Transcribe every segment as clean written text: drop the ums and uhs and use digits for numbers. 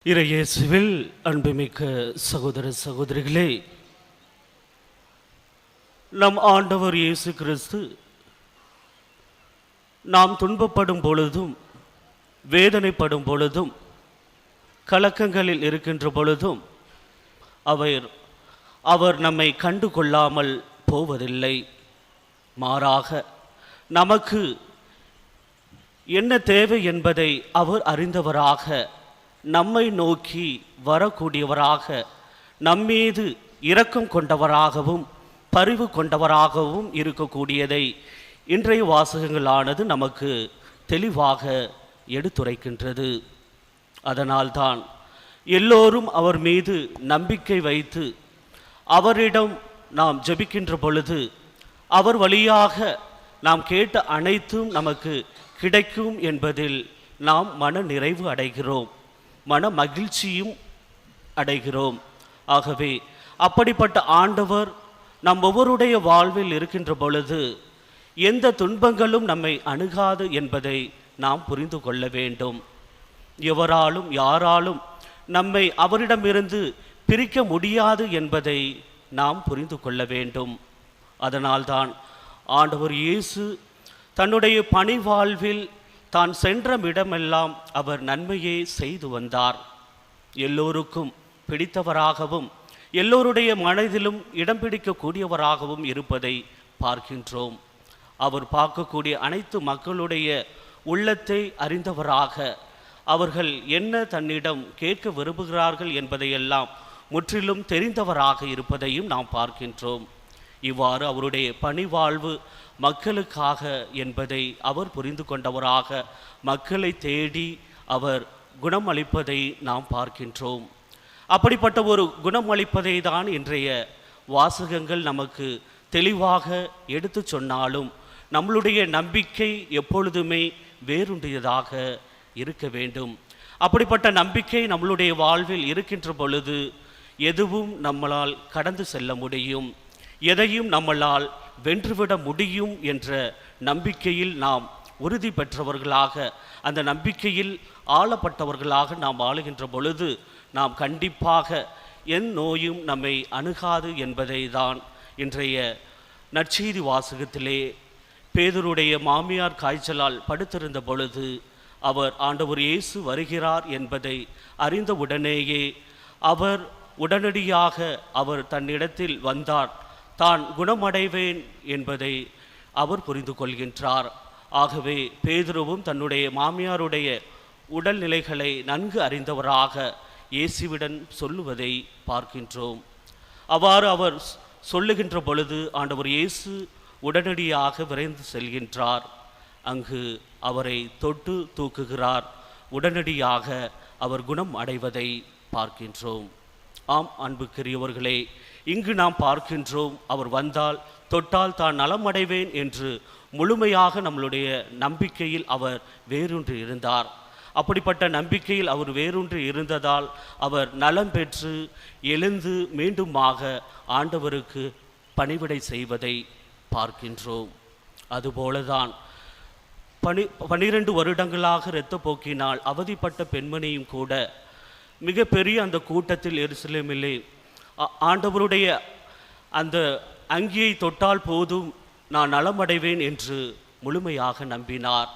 இறையேசுவில் அன்புமிக்க சகோதர சகோதரிகளே, நம் ஆண்டவர் இயேசு கிறிஸ்து நாம் துன்பப்படும் பொழுதும், வேதனைப்படும் பொழுதும், கலக்கங்களில் இருக்கின்ற பொழுதும் அவர் நம்மை கண்டு கொள்ளாமல் போவதில்லை. மாறாக நமக்கு என்ன தேவை என்பதை அவர் அறிந்தவராக, நம்மை நோக்கி வரக்கூடியவராக, நம்மீது இரக்கம் கொண்டவராகவும் பரிவு கொண்டவராகவும் இருக்கக்கூடியதை இன்றைய வாசகங்களானது நமக்கு தெளிவாக எடுத்துரைக்கின்றது. அதனால்தான் எல்லோரும் அவர் மீது நம்பிக்கை வைத்து அவரிடம் நாம் ஜெபிக்கின்ற பொழுது அவர் வழியாக நாம் கேட்ட அனைத்தும் நமக்கு கிடைக்கும் என்பதில் நாம் மன நிறைவு அடைகிறோம், மன மகிழ்ச்சியும் அடைகிறோம். ஆகவே அப்படிப்பட்ட ஆண்டவர் நம் ஒவ்வொருடைய வாழ்வில் இருக்கின்ற பொழுது எந்த துன்பங்களும் நம்மை அணுகாது என்பதை நாம் புரிந்து கொள்ள வேண்டும். எவராலும் யாராலும் நம்மை அவரிடமிருந்து பிரிக்க முடியாது என்பதை நாம் புரிந்து கொள்ள வேண்டும். அதனால்தான் ஆண்டவர் இயேசு தன்னுடைய பணி வாழ்வில் தான் சென்ற இடமெல்லாம் அவர் நன்மையே செய்து வந்தார். எல்லோருக்கும் பிடித்தவராகவும் எல்லோருடைய மனதிலும் இடம் பிடிக்கக்கூடியவராகவும் இருப்பதை பார்க்கின்றோம். அவர் பார்க்கக்கூடிய அனைத்து மக்களுடைய உள்ளத்தை அறிந்தவராக, அவர்கள் என்ன தன்னிடம் கேட்க விரும்புகிறார்கள் என்பதையெல்லாம் முற்றிலும் தெரிந்தவராக இருப்பதையும் நாம் பார்க்கின்றோம். இவ்வாறு அவருடைய பணிவாழ்வு மக்களுக்காக என்பதை அவர் புரிந்து கொண்டவராக மக்களை தேடி அவர் குணமளிப்பதை நாம் பார்க்கின்றோம். அப்படிப்பட்ட ஒரு குணமளிப்பதை தான் இன்றைய வாசகங்கள் நமக்கு தெளிவாக எடுத்து சொன்னாலும் நம்மளுடைய நம்பிக்கை எப்பொழுதுமே வேறுண்டியதாக இருக்க வேண்டும். அப்படிப்பட்ட நம்பிக்கை நம்மளுடைய வாழ்வில் இருக்கின்ற பொழுது எதுவும் நம்மளால் கடந்து செல்ல முடியும், எதையும் நம்மளால் வென்றுவிட முடியும் என்ற நம்பிக்கையில் நாம் உறுதி பெற்றவர்களாக, அந்த நம்பிக்கையில் ஆளப்பட்டவர்களாக நாம் ஆளுகின்ற பொழுது நாம் கண்டிப்பாக என் நோயும் நம்மை அணுகாது என்பதை தான் இன்றைய நற்செய்தி வாசகத்திலே பேதுருடைய மாமியார் காய்ச்சலால் படுத்திருந்த பொழுது அவர் ஆண்டவர் இயேசு வருகிறார் என்பதை அறிந்த உடனேயே அவர் உடனடியாக அவர் தன்னிடத்தில் வந்தார், தான் குணமடைவேன் என்பதை அவர் புரிந்து கொள்கின்றார். ஆகவே பேதுருவும் தன்னுடைய மாமியாருடைய உடல்நிலைகளை நன்கு அறிந்தவராக இயேசுவிடம் சொல்லுவதை பார்க்கின்றோம். அவ்வாறு அவர் சொல்லுகின்ற பொழுது ஆண்டவர் இயேசு உடனடியாக விரைந்து செல்கின்றார். அங்கு அவரை தொட்டு தூக்குகிறார். உடனடியாக அவர் குணம் அடைவதை பார்க்கின்றோம். ஆம் அன்புக்குரியவர்களே, இங்கு நாம் பார்க்கின்றோம், அவர் வந்தால் தொட்டால் தான் நலமடைவேன் என்று முழுமையாக நம்மளுடைய நம்பிக்கையில் அவர் வேரூன்றி இருந்தார். அப்படிப்பட்ட நம்பிக்கையில் அவர் வேரூன்றி இருந்ததால் அவர் நலம் பெற்று எழுந்து மீண்டுமாக ஆண்டவருக்கு பணிவிடை செய்வதை பார்க்கின்றோம். அதுபோலதான் 12 வருடங்களாக இரத்தப்போக்கினால் அவதிப்பட்ட பெண்மணியும் கூட மிக பெரிய அந்த கூட்டத்தில் எருசலேமிலே ஆண்டவருடைய அந்த அங்கியை தொட்டால் போதும் நான் நலமடைவேன் என்று முழுமையாக நம்பினார்.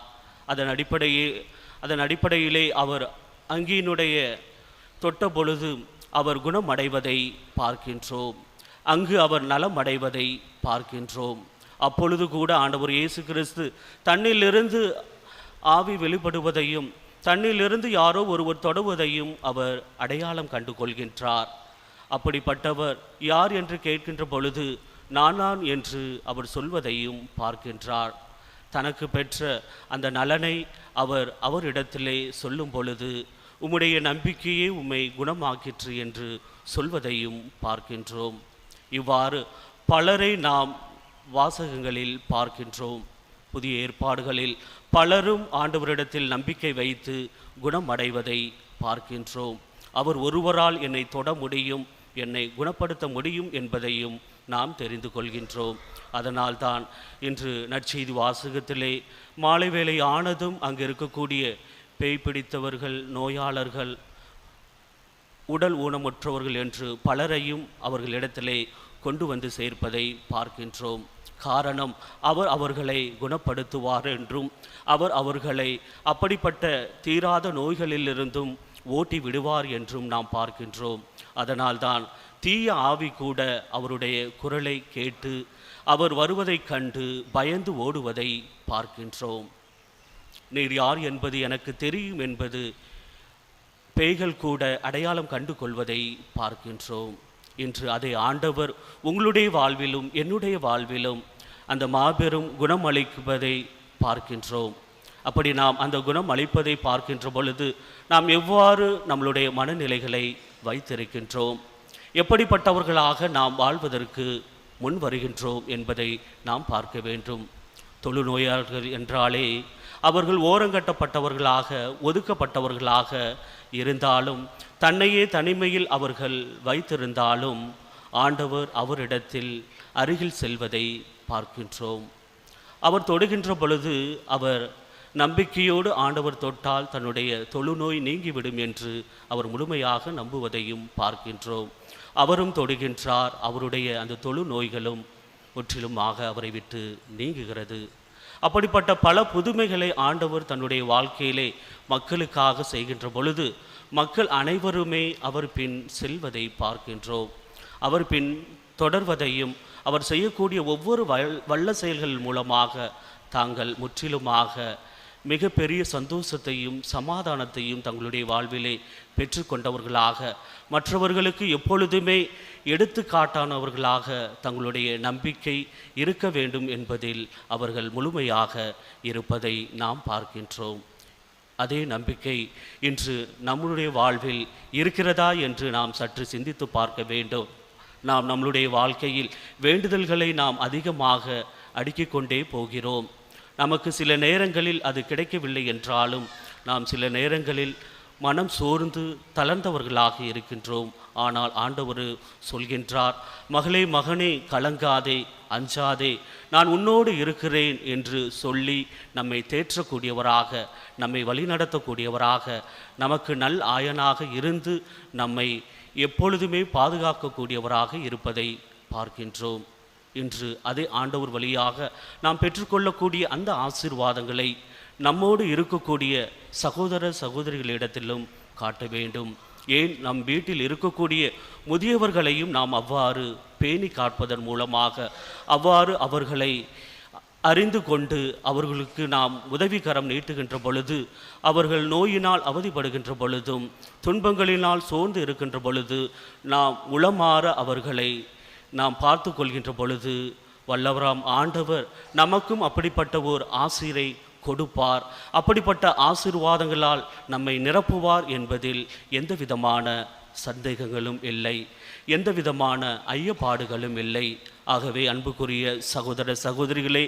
அதன் அடிப்படையிலே அவர் அங்கியினுடைய தொட்ட பொழுது அவர் குணமடைவதை பார்க்கின்றோம். அங்கு அவர் நலமடைவதை பார்க்கின்றோம். அப்பொழுது கூட ஆண்டவர் இயேசு கிறிஸ்து தன்னிலிருந்து ஆவி வெளிப்படுவதையும் தன்னிலிருந்து யாரோ ஒருவர் தொடுவதையும் அவர் அடையாளம் கண்டு கொள்கின்றார். அப்படிப்பட்டவர் யார் என்று கேட்கின்ற பொழுது நான் என்று அவர் சொல்வதையும் பார்க்கின்றார். தனக்கு பெற்ற அந்த நலனை அவரிடத்திலே சொல்லும் பொழுது உம்முடைய நம்பிக்கையே உம்மை குணமாக்கிற்று என்று சொல்வதையும் பார்க்கின்றோம். இவ்வாறு பலரை நாம் வாசகங்களில் பார்க்கின்றோம். புதிய ஏற்பாடுகளில் பலரும் ஆண்டவரிடத்தில் நம்பிக்கை வைத்து குணம் அடைவதை பார்க்கின்றோம். அவர் ஒருவரால் என்னை தொட முடியும், என்னை குணப்படுத்த முடியும் என்பதையும் நாம் தெரிந்து கொள்கின்றோம். அதனால்தான் இன்று நற்செய்தி வாசகத்திலே மாலை வேளை ஆனதும் அங்கு இருக்கக்கூடிய பேய் பிடித்தவர்கள், நோயாளர்கள், உடல் ஊனமுற்றவர்கள் என்று பலரையும் அவர்களிடத்திலே கொண்டு வந்து சேர்ப்பதை பார்க்கின்றோம். காரணம், அவர் அவர்களை குணப்படுத்துவார் என்றும் அவர் அவர்களை அப்படிப்பட்ட தீராத நோய்களிலிருந்தும் ஓட்டி விடுவார் என்றும் நாம் பார்க்கின்றோம். அதனால்தான் தீய ஆவி கூட அவருடைய குரலை கேட்டு அவர் வருவதைக் கண்டு பயந்து ஓடுவதை பார்க்கின்றோம். நீர் யார் என்பது எனக்கு தெரியும் என்பது பேய்கள் கூட அடையாளம் கண்டு கொள்வதை பார்க்கின்றோம். இன்று அதை ஆண்டவர் உங்களுடைய வாழ்விலும் என்னுடைய வாழ்விலும் அந்த மாபெரும் குணம் அளிப்பதை பார்க்கின்றோம். அப்படி நாம் அந்த குணம் அளிப்பதை பார்க்கின்ற பொழுது நாம் எவ்வாறு நம்மளுடைய மனநிலைகளை வைத்திருக்கின்றோம், எப்படிப்பட்டவர்களாக நாம் வாழ்வதற்கு முன் வருகின்றோம் என்பதை நாம் பார்க்க வேண்டும். தொழுநோயாளர்கள் என்றாலே அவர்கள் ஓரங்கட்டப்பட்டவர்களாக ஒதுக்கப்பட்டவர்களாக இருந்தாலும், தன்னையே தனிமையில் அவர்கள் வைத்திருந்தாலும் ஆண்டவர் அவரிடத்தில் அருகில் செல்வதை பார்க்கின்றோம். அவர் தொடுகின்ற பொழுது அவர் நம்பிக்கையோடு ஆண்டவர் தொட்டால் தன்னுடைய தொழுநோய் நீங்கிவிடும் என்று அவர் முழுமையாக நம்புவதையும் பார்க்கின்றோம். அவரும் தொடுகின்றார், அவருடைய அந்த தொழுநோய்களும் முற்றிலுமாக அவரை விட்டு நீங்குகிறது. அப்படிப்பட்ட பல புதுமைகளை ஆண்டவர் தன்னுடைய வாழ்க்கையிலே மக்களுக்காக செய்கின்ற பொழுது மக்கள் அனைவருமே அவர் பின் செல்வதை பார்க்கின்றோம். அவர் பின் தொடர்வதையும் அவர் செய்யக்கூடிய ஒவ்வொரு வல்ல செயல்கள் மூலமாக தாங்கள் முற்றிலுமாக மிகப்பெரிய சந்தோஷத்தையும் சமாதானத்தையும் தங்களுடைய வாழ்விலே பெற்றுக்கொண்டவர்களாக, மற்றவர்களுக்கு எப்பொழுதுமே எடுத்துக்காட்டானவர்களாக தங்களுடைய நம்பிக்கை இருக்க வேண்டும் என்பதில் அவர்கள் முழுமையாக இருப்பதை நாம் பார்க்கின்றோம். அதே நம்பிக்கை இன்று நம்முடைய வாழ்வில் இருக்கிறதா என்று நாம் சற்று சிந்தித்து பார்க்க வேண்டும். நாம் நம்மளுடைய வாழ்க்கையில் வேண்டுதல்களை நாம் அதிகமாக அடுக்கிக் கொண்டே போகிறோம். நமக்கு சில நேரங்களில் அது கிடைக்கவில்லை என்றாலும் நாம் சில நேரங்களில் மனம் சோர்ந்து தளர்ந்தவர்களாக இருக்கின்றோம். ஆனால் ஆண்டவர் சொல்கின்றார், மகளே மகனே கலங்காதே, அஞ்சாதே, நான் உன்னோடு இருக்கிறேன் என்று சொல்லி நம்மை தேற்றக்கூடியவராக, நம்மை வழிநடத்தக்கூடியவராக, நமக்கு நல் ஆயனாக இருந்து நம்மை எப்பொழுதுமே பாதுகாக்கக்கூடியவராக இருப்பதை பார்க்கின்றோம். இன்று அதே ஆண்டவர் வழியாக நாம் பெற்றுக்கொள்ளக்கூடிய அந்த ஆசீர்வாதங்களை நம்மோடு இருக்கக்கூடிய சகோதர சகோதரிகளிடத்திலும் காட்ட வேண்டும். ஏன் நம் வீட்டில் இருக்கக்கூடிய முதியவர்களையும் நாம் அவ்வாறு பேணி காப்பதன் மூலமாக அவ்வாறு அவர்களை அறிந்து கொண்டு அவர்களுக்கு நாம் உதவிகரம் நீட்டுகின்ற பொழுது, அவர்கள் நோயினால் அவதிப்படுகின்ற பொழுதும் துன்பங்களினால் சோர்ந்து இருக்கின்ற பொழுது நாம் உளமாற அவர்களை நாம் பார்த்து கொள்கின்ற பொழுது வல்லவராம் ஆண்டவர் நமக்கும் அப்படிப்பட்ட ஓர் ஆசீரை கொடுப்பார். அப்படிப்பட்ட ஆசீர்வாதங்களால் நம்மை நிரப்புவார் என்பதில் எந்த விதமான சந்தேகங்களும் இல்லை, எந்த விதமான ஐயப்பாடுகளும் இல்லை. ஆகவே அன்புக்குரிய சகோதர சகோதரிகளே,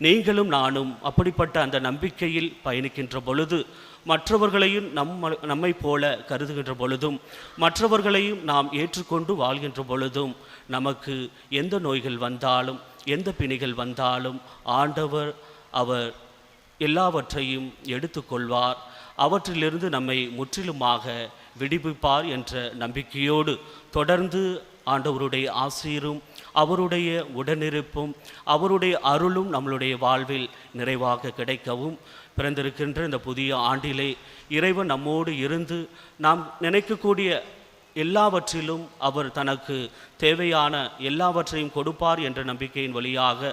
நீங்களும் நானும் அப்படிப்பட்ட அந்த நம்பிக்கையில் பயணிக்கின்ற பொழுது, மற்றவர்களையும் நம்மை போல கருதுகின்ற பொழுதும், மற்றவர்களையும் நாம் ஏற்றுக்கொண்டு வாழ்கின்ற பொழுதும், நமக்கு எந்த நோய்கள் வந்தாலும் எந்த பிணிகள் வந்தாலும் ஆண்டவர் அவர் எல்லாவற்றையும் எடுத்துக்கொள்வார். அவற்றிலிருந்து நம்மை முற்றிலுமாக விடுவிப்பார் என்ற நம்பிக்கையோடு தொடர்ந்து ஆண்டவருடைய ஆசீரும் அவருடைய உடனிருப்பும் அவருடைய அருளும் நம்மளுடைய வாழ்வில் நிறைவாக கிடைக்கவும், பிறந்திருக்கின்ற இந்த புதிய ஆண்டிலே இறைவன் நம்மோடு இருந்து நாம் நினைக்கக்கூடிய எல்லாவற்றிலும் அவர் தனக்கு தேவையான எல்லாவற்றையும் கொடுப்பார் என்ற நம்பிக்கையின் வழியாக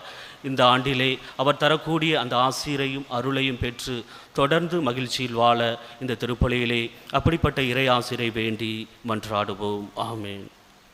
இந்த ஆண்டிலே அவர் தரக்கூடிய அந்த ஆசீரையும் அருளையும் பெற்று தொடர்ந்து மகிழ்ச்சியில் வாழ இந்த திருப்பலியிலே அப்படிப்பட்ட இறை ஆசிரை வேண்டி மன்றாடுவோம். ஆமென்.